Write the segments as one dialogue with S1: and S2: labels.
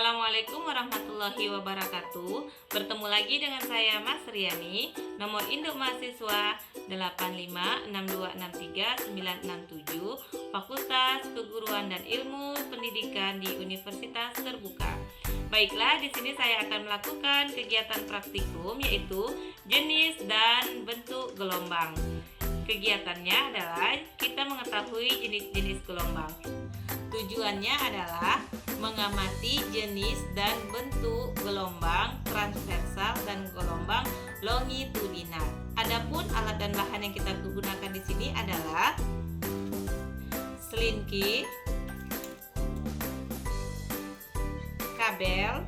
S1: Assalamualaikum warahmatullahi wabarakatuh. Bertemu lagi dengan saya Mas Riani. Nomor induk mahasiswa 8562639967, Fakultas Keguruan dan Ilmu Pendidikan di Universitas Terbuka. Baiklah, di sini saya akan melakukan kegiatan praktikum, yaitu jenis dan bentuk gelombang. Kegiatannya adalah kita mengetahui jenis-jenis gelombang. Tujuannya adalah mengamati jenis dan bentuk gelombang transversal dan gelombang longitudinal. Adapun alat dan bahan yang kita gunakan di sini adalah selinki, kabel,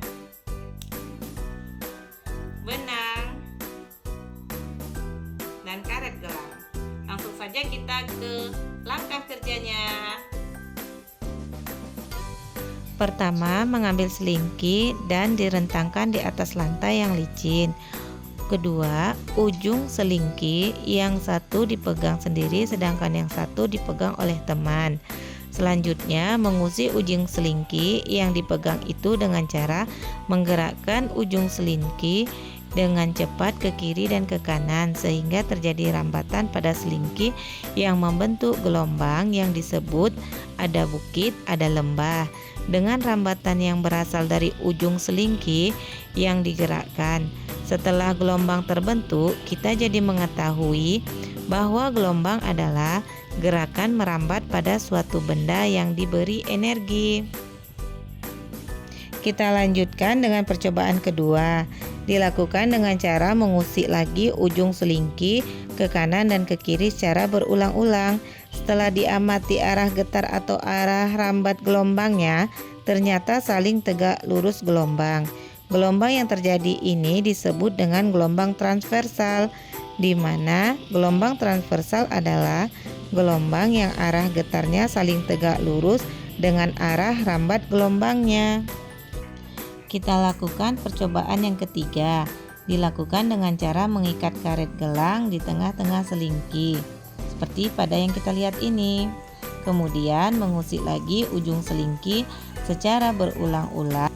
S1: benang, dan karet gelang. Langsung saja kita ke langkah kerjanya.
S2: Pertama, mengambil selingki dan direntangkan di atas lantai yang licin. Kedua, ujung selingki yang satu dipegang sendiri sedangkan yang satu dipegang oleh teman. Selanjutnya, mengusik ujung selingki yang dipegang itu dengan cara menggerakkan ujung selingki dengan cepat ke kiri dan ke kanan sehingga terjadi rambatan pada selingki yang membentuk gelombang yang disebut ada bukit, ada lembah. Dengan rambatan yang berasal dari ujung selingki yang digerakkan. Setelah gelombang terbentuk, kita jadi mengetahui bahwa gelombang adalah gerakan merambat pada suatu benda yang diberi energi. Kita lanjutkan dengan percobaan kedua. Dilakukan dengan cara mengusik lagi ujung selingki ke kanan dan ke kiri secara berulang-ulang. Setelah diamati arah getar atau arah rambat gelombangnya, ternyata saling tegak lurus gelombang. Gelombang yang terjadi ini disebut dengan gelombang transversal, di mana gelombang transversal adalah gelombang yang arah getarnya saling tegak lurus dengan arah rambat gelombangnya. Kita lakukan percobaan yang ketiga. Dilakukan dengan cara mengikat karet gelang di tengah-tengah selingki, seperti pada yang kita lihat ini. Kemudian mengusik lagi ujung selingki secara berulang-ulang.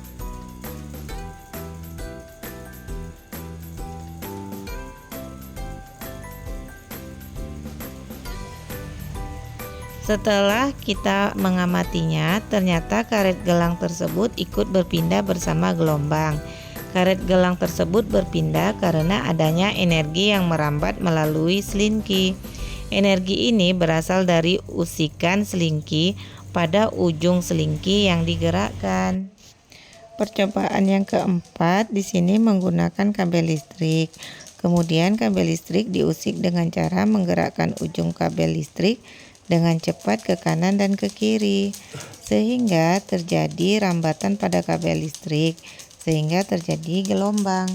S2: Setelah kita mengamatinya, ternyata karet gelang tersebut ikut berpindah bersama gelombang. Karet gelang tersebut berpindah karena adanya energi yang merambat melalui selingki. Energi ini berasal dari usikan selingki pada ujung selingki yang digerakkan. Percobaan yang keempat di sini menggunakan kabel listrik. Kemudian kabel listrik diusik dengan cara menggerakkan ujung kabel listrik dengan cepat ke kanan dan ke kiri sehingga terjadi rambatan pada kabel listrik sehingga terjadi gelombang.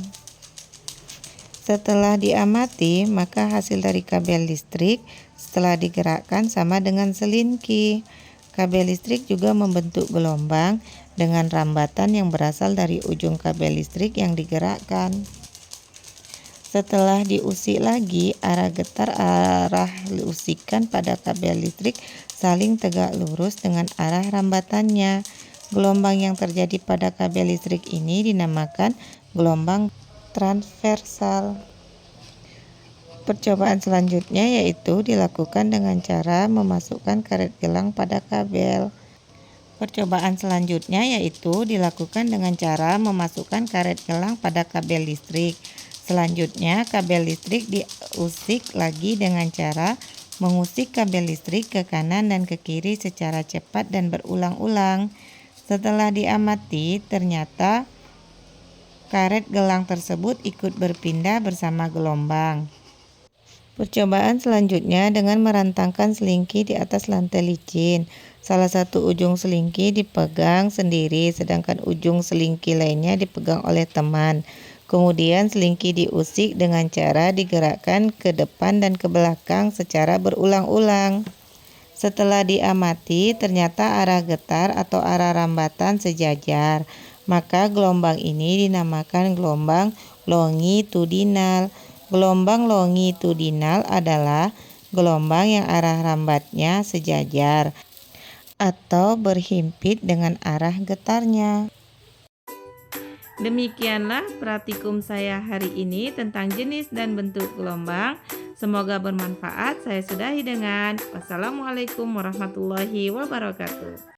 S2: Setelah diamati, maka hasil dari kabel listrik setelah digerakkan sama dengan selingki. Kabel listrik juga membentuk gelombang dengan rambatan yang berasal dari ujung kabel listrik yang digerakkan. Setelah diusik lagi, arah getar arah usikan pada kabel listrik saling tegak lurus dengan arah rambatannya. Gelombang yang terjadi pada kabel listrik ini dinamakan gelombang transversal. Percobaan selanjutnya yaitu dilakukan dengan cara memasukkan karet gelang pada kabel. Percobaan selanjutnya yaitu dilakukan dengan cara memasukkan karet gelang pada kabel listrik. Selanjutnya, kabel listrik diusik lagi dengan cara mengusik kabel listrik ke kanan dan ke kiri secara cepat dan berulang-ulang. Setelah diamati, ternyata karet gelang tersebut ikut berpindah bersama gelombang. Percobaan selanjutnya dengan merantangkan selingki di atas lantai licin. Salah satu ujung selingki dipegang sendiri, sedangkan ujung selingki lainnya dipegang oleh teman. Kemudian selingki diusik dengan cara digerakkan ke depan dan ke belakang secara berulang-ulang. Setelah diamati, ternyata arah getar atau arah rambatan sejajar. Maka gelombang ini dinamakan gelombang longitudinal. Gelombang longitudinal adalah gelombang yang arah rambatnya sejajar atau berhimpit dengan arah getarnya.
S1: Demikianlah praktikum saya hari ini tentang jenis dan bentuk gelombang. Semoga bermanfaat. Saya sudahi dengan wassalamualaikum warahmatullahi wabarakatuh.